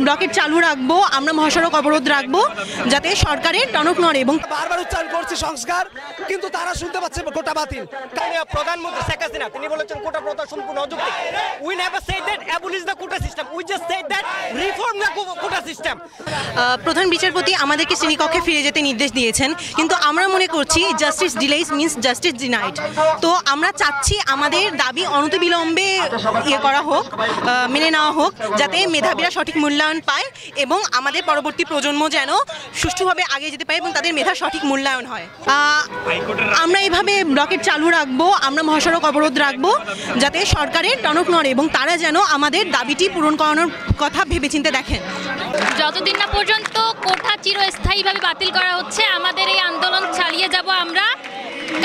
Blockade চালু রাখবো, আমরা মহাসড়ক অবরোধ রাখবো যাতে সরকারের টনক নড়ে এবং বারবার উচ্চারণ করছি সংস্কার, কিন্তু তারা শুনতে পাচ্ছে কোটা বাতিল। প্রধানমন্ত্রী শেখ হাসিনা তিনি বলেছেন কোটা প্রথা সম্পূর্ণ অযৌক্তিক। We never said that abolish the quota system, we just said that reform the quota system. প্রধান বিচারপতি আমাদেরকে শ্রেণীকক্ষে ফিরে যেতে নির্দেশ দিয়েছেন, কিন্তু আমরা মনে করছি জাস্টিস ডিলেইস মিন্স জাস্টিস ডিনাইড। তো আমরা চাচ্ছি আমাদের দাবি অনতিবিলম্বে করা হোক, মেনে নেওয়া হোক, যাতে মেধাবীরা সঠিক মূল্যায়ন পায় এবং আমাদের পরবর্তী প্রজন্ম যেন সুষ্ঠুভাবে আগে যেতে পারে এবং তাদের মেধা সঠিক মূল্যায়ন হয়। আমরা এইভাবে ব্লকেট চালু রাখবো, আমরা মহাসড়ক অবরোধ রাখবো যাতে সরকারের টনক নড়ে এবং তারা যেন আমাদের দাবিটি পূরণ করানোর কথা ভেবেচিন্তে দেখেন। যতদিন না পর্যন্ত কোটা চিরস্থায়ীভাবে বাতিল করা হচ্ছে আমাদের এই আন্দোলন চালিয়ে যাব আমরা,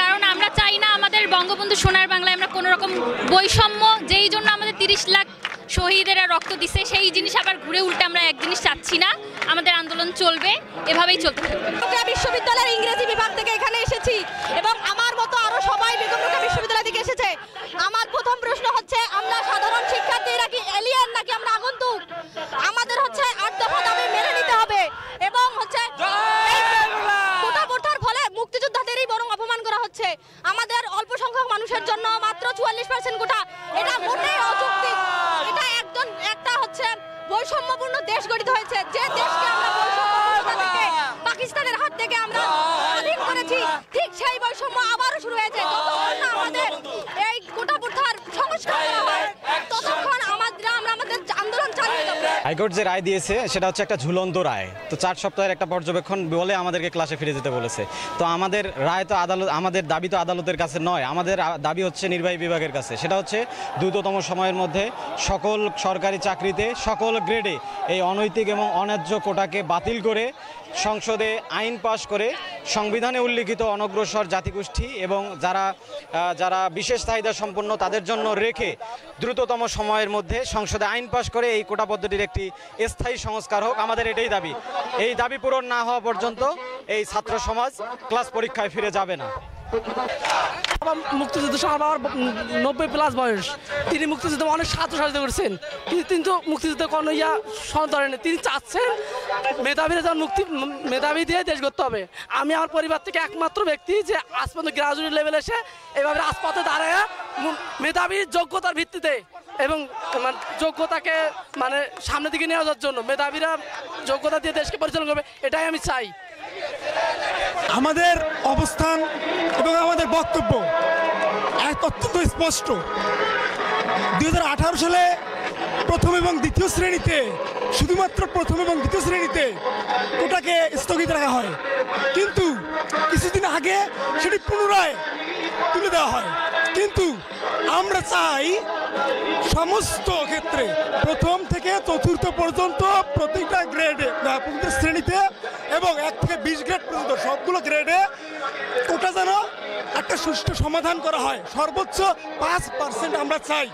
কারণ আমরা চাই না আমাদের বঙ্গবন্ধু সোনার বাংলায় আমরা কোনো রকম বৈষম্য, যেই জন্য আমাদের 30 লাখ শহীদেরা রক্ত দিচ্ছে সেই জিনিস আবার ঘুরে উল্টে আমরা এক জিনিস চাচ্ছি না। আমাদের আন্দোলন চলবে, এভাবেই চলতে থাকবে। বিশ্ববিদ্যালয়ের ইংরেজি বিভাগ থেকে এখানে এসেছি এবং আমার মতো আরো সবাই বেগম রোকেয়া বিশ্ববিদ্যালয় থেকে এসেছে। আমার প্রথম প্রশ্ন হচ্ছে, আমরা সাধারণ শিক্ষার্থীরা কি এলিয়েন নাকি আমরা আগন্তুক? আমাদের হচ্ছে 8 দফা দাবি মেনে নিতে হবে এবং হচ্ছে কোটা প্রথার ফলে মুক্তিযোদ্ধাদেরই বরং অপমান করা হচ্ছে। আমাদের অল্প সংখ্যক মানুষের জন্য মাত্র 44% কোটা, এটা মোটেই অযৌক্তিক। এটা একটা হচ্ছে বৈষম্যপূর্ণ দেশ গঠিত হয়েছে, যে দেশকে আমরা বৈষম্য থেকে পাকিস্তানের হাত থেকে আমরা স্বাধীন করেছি, ঠিক সেই বৈষম্য আবারও শুরু হয়েছে। যতক্ষণ না আমাদের এই কোটা প্রথার সংস্কার করা হয় ততক্ষণ আমরা আমাদের আন্দোলন চালিয়ে যাব। হাইকোর্ট যে রায় দিয়েছে সেটা হচ্ছে একটা ঝুলন্ত রায়। তো 4 সপ্তাহের একটা পর্যবেক্ষণ বলে আমাদেরকে ক্লাসে ফিরে যেতে বলেছে। তো আমাদের রায় তো আদালত, আমাদের দাবি তো আদালতের কাছে নয়, আমাদের দাবি হচ্ছে নির্বাহী বিভাগের কাছে। সেটা হচ্ছে দ্রুততম সময়ের মধ্যে সকল সরকারি চাকরিতে সকল গ্রেডে এই অনৈতিক এবং অন্যায্য কোটাকে বাতিল করে সংসদে আইন পাশ করে সংবিধানে উল্লিখিত অনগ্রসর জাতিগোষ্ঠী এবং যারা বিশেষ চাহিদা সম্পন্ন তাদের জন্য রেখে দ্রুততম সময়ের মধ্যে সংসদে আইন পাশ করে এই কোটা পদ্ধতির একটি স্থায়ী সংস্কার হোক। আমাদের এটাই দাবি। এই দাবি পূরণ না হওয়া পর্যন্ত এই ছাত্র সমাজ ক্লাস পরীক্ষায় ফিরে যাবে না। মুক্তিযুদ্ধ আমার 90+ বয়স, তিনি মুক্তিযুদ্ধে অনেক ছাত্র সাহায্য করেছেন, কিন্তু মুক্তিযুদ্ধ কোনো সন্তরেন তিনি চাচ্ছেন মেধাবীরা যেমন মেধাবী দিয়ে দেশ গড়তে হবে। আমি আমার পরিবার থেকে একমাত্র ব্যক্তি যে আজ পর্যন্ত গ্রাজুয়েট লেভেল এসে এভাবে রাজপথে দাঁড়ায় মেধাবীর যোগ্যতার ভিত্তিতে এবং যোগ্যতাকে সামনের দিকে নিয়ে যাওয়ার জন্য মেধাবীরা যোগ্যতা দিয়ে দেশকে পরিচালনা করবে, এটাই আমি চাই। আমাদের অবস্থান এবং আমাদের বক্তব্য অত্যন্ত স্পষ্ট। 2018 সালে প্রথম এবং দ্বিতীয় শ্রেণীতে, শুধুমাত্র প্রথম এবং দ্বিতীয় শ্রেণীতে কোটাকে স্থগিত রাখা হয়, কিন্তু কিছুদিন আগে সেটি পুনরায় তুলে দেওয়া হয়। কিন্তু আমরা চাই সমস্ত ক্ষেত্রে প্রথম থেকে চতুর্থ পর্যন্ত প্রতিটা গ্রেডে, প্রতিটা শ্রেণীতে এবং 1 থেকে 20 গ্রেড পর্যন্ত সবগুলো গ্রেডে কোটা যেন একটা সুষ্ঠু সমাধান করা হয়। সর্বোচ্চ 5% আমরা চাই।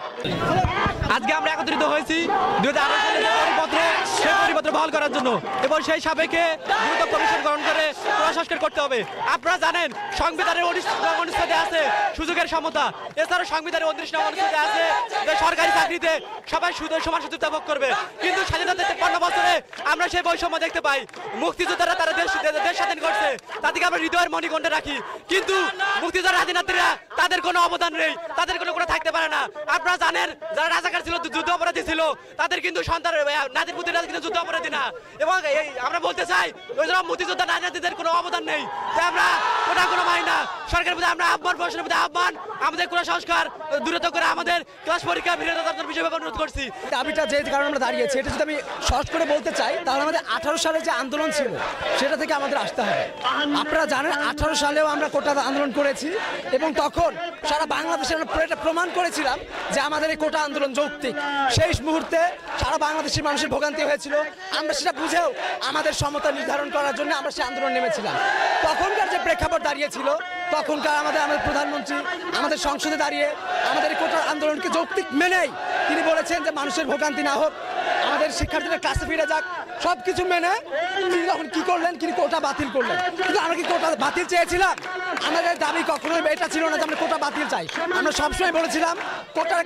আজকে আমরা একত্রিত হয়েছি 2018 সালের যে পরিপত্র, সেই পরিপত্র বহাল করার জন্য এবং সেই সাপেক্ষে দ্রুত কমিশন গঠন করে কোটা সংস্কার করতে হবে। আপনারা জানেন সংবিধানের 19 অনুচ্ছেদে আছে সুযোগের সমতা, এছাড়াও সংবিধানের 29 অনুচ্ছেদে আছে যে সরকারি চাকরিতে সবাই সমান সুযোগ ভোগ করবে। কিন্তু স্বাধীনতার 53 বছরে আমরা সেই বৈষম্য দেখতে পাই। মুক্তিযোদ্ধারা তারা দেশ স্বাধীন করছে, তাদেরকে আমরা হৃদয়ের মণিকণ্ঠে রাখি, কিন্তু মুক্তিযোদ্ধা রাজনীতিরা তাদের কোনো অবদান নেই, তাদের কোনো থাকতে পারে না। আপনারা জানেন যারা রাজাকার ছিল, যুদ্ধ অপরাধী ছিল, তাদের কিন্তু সন্তান নাতির পুত্ররা কিন্তু যুদ্ধ অপরাধী না। এবং আমরা বলতে চাই ওই জন্য মুক্তিযোদ্ধা নাতিদের কোনো অবদান নেই। তাই আমরা কোনো মানি না। সরকারের প্রতি আমরা প্রশাসনের প্রতি আহ্বান, আমাদের কোনো সংস্কার দূরত করে আমাদের ক্লাস পরীক্ষা ফিরে দেওয়ার বিষয়ে অনুরোধ করছি। দাবিটা যে কারণে আমরা দাঁড়িয়েছি, এটা যদি আমি সহজ করে বলতে চাই তাহলে আমাদের 18 সালে যে আন্দোলন ছিল সেটা থেকে আমাদের আসতে হবে। আপনারা জানেন 18 সালেও আমরা কোটা আন্দোলন করেছি এবং তখন সারা বাংলাদেশে আমরা প্রমাণ করেছিলাম যে আমাদের এই কোটা আন্দোলন যৌক্তিক। শেষ মুহূর্তে সারা বাংলাদেশের মানুষের ভোগান্তি হয়েছিল, আমরা সেটা বুঝেও আমাদের সমতা নির্ধারণ করার জন্য আমরা সেই আন্দোলন নেমেছিলাম। তখনকার যে প্রেক্ষাপট দাঁড়িয়েছিল, তখনকার আমাদের প্রধানমন্ত্রী আমাদের সংসদে দাঁড়িয়ে আমাদের এই কোটা আন্দোলনকে যৌক্তিক মেনেই তিনি বলেছেন যে মানুষের ভোগান্তি না হোক, আমাদের শিক্ষার্থীরা ক্লাসে ফিরে যাক, সব কিছু মেনে তিনি তখন কি করলেন, তিনি কোটা বাতিল করলেন। কিন্তু আমরা কি কোটা বাতিল চেয়েছিলাম? আমাদের দাবি কখনোই এটা ছিল না যে আমরা কোটা বাতিল চাই। আমরা সবসময় বলেছিলাম কোটার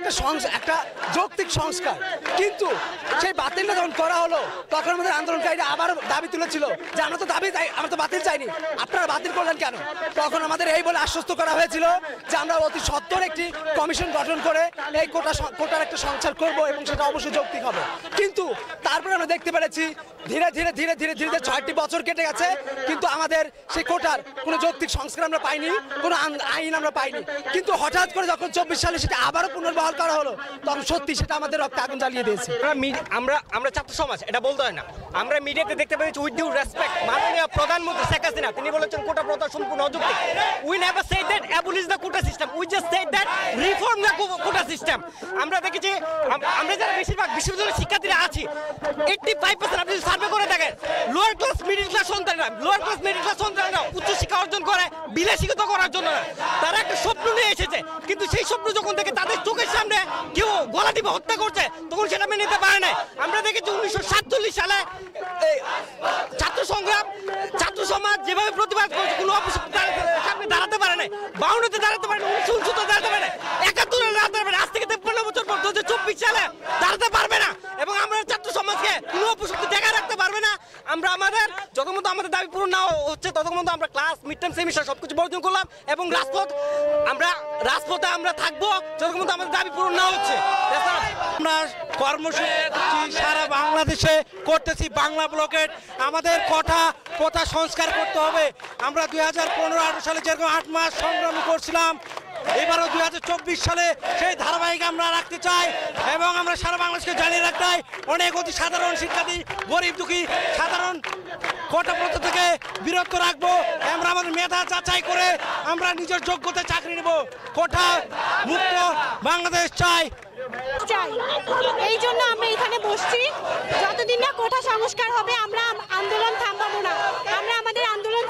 একটা যৌক্তিক সংস্কার। কিন্তু সেই বাতিলটা যখন করা হলো তখন আমাদের আন্দোলনকারীরা আবার দাবি তুলেছিল যে আমরা তো বাতিল চাইনি, আপনারা বাতিল করলেন কেন? তখন আমাদের এই বলে আশ্বস্ত করা হয়েছিল যে আমরা অতি সত্বর একটি কমিশন গঠন করে এই কোটার একটা সংস্কার করব এবং সেটা অবশ্যই যৌক্তিক হবে। কিন্তু তারপরে আমরা দেখতে পেরেছি ধীরে ধীরে ধীরে ধীরে ধীরে 6টি বছর কেটে গেছে, কিন্তু আমাদের সেই কোটার কোনো যৌক্তিক সংস্কার আমরা পাইনি, কোনো আইন আমরা পাইনি। কিন্তু হঠাৎ করে যখন 24 সালে সেটা আবারও পুনর্বহাল করা হলো তখন সত্যি সেটা আমাদের রক্তে আগুন জ্বালিয়ে দিয়েছে। আমরা ছাত্র সমাজ এটা বলতে হয় না, আমরা মিডিয়াতে দেখতে পেয়েছি উইথ ডিউ রেসপেক্ট মাননীয় প্রধানমন্ত্রী শেখ হাসিনা তিনি বলেছেন কোটা প্রথা সম্পূর্ণ অযৌক্তিক। We never said that abolish the quota system, we just said that reform the quota system. আমরা দেখেছি আমরা যারা বেশিরভাগ বিশ্ববিদ্যালয়ের শিক্ষার্থীরা আছি 85% আপনি সার্ভে করে দেখেন লোয়ার ক্লাস মিডল ক্লাস সন্তানরা উচ্চ শিক্ষা অর্জন করে বিলাসিতা করার জন্য না, তারা একটা স্বপ্ন নিয়ে এসেছে। কিন্তু সেই স্বপ্ন যখন থেকে তাদের চোখের সামনে কেউ গলা টিপে হত্যা করছে তখন সেটা মেনে নিতে পারে না। আমরা দেখেছি 1947 সালে ছাত্র সংগ্রাম ছাত্র সমাজ যেভাবে প্রতিবাদ করছে কোনো অপশক্তি সামনে দাঁড়াতে পারে না, 52-তে দাঁড়াতে পারে না, 1969-তে দাঁড়াতে পারে না, 71-এ দাঁড়াতে পারে না, আজ থেকে 53 বছর পর 2024 সালে দাঁড়াতে পারবে না। এবং আমরা ছাত্র সমাজকে কোনো অপশক্তি দেখায় রাখতে পারবে না। আমরা আমাদের যতক্ষণ আমাদের দাবি পূরণ না হচ্ছে ততক্ষণ আমরা ক্লাস মিড টার্ম সেমিস্টার সবকিছু বর্জন করলাম এবং রাজপথে আমরা থাকবো যতক্ষণ আমাদের দাবি পূরণ না হচ্ছে। আমরা কর্মসূচি সারা বাংলাদেশে করতেছি, বাংলা ব্লকেট আমাদের কথা সংস্কার করতে হবে। আমরা 2015-18 সালে যেরকম 8 মাস সংগ্রাম করছিলাম, এবারও 2024 সালে সেই ধারাবাহিক আমরা রাখতে চাই এবং আমরা সারা বাংলাদেশকে জানিয়ে রাখতে চাই অনেক অতি সাধারণ শিক্ষার্থী গরিব দুঃখী সাধারণ কোটা প্রথা থেকে বিরত রাখবো। আমরা আমাদের মেধা যাচাই করে আমরা নিজের যোগ্যতায় চাকরি নেব। কোটা মুক্ত বাংলাদেশ চাই। এই জন্য আমরা এখানে বসছি, যতদিন না কোটা সংস্কার হবে আমরা আন্দোলন থামাবো না, আমরা আমাদের আন্দোলন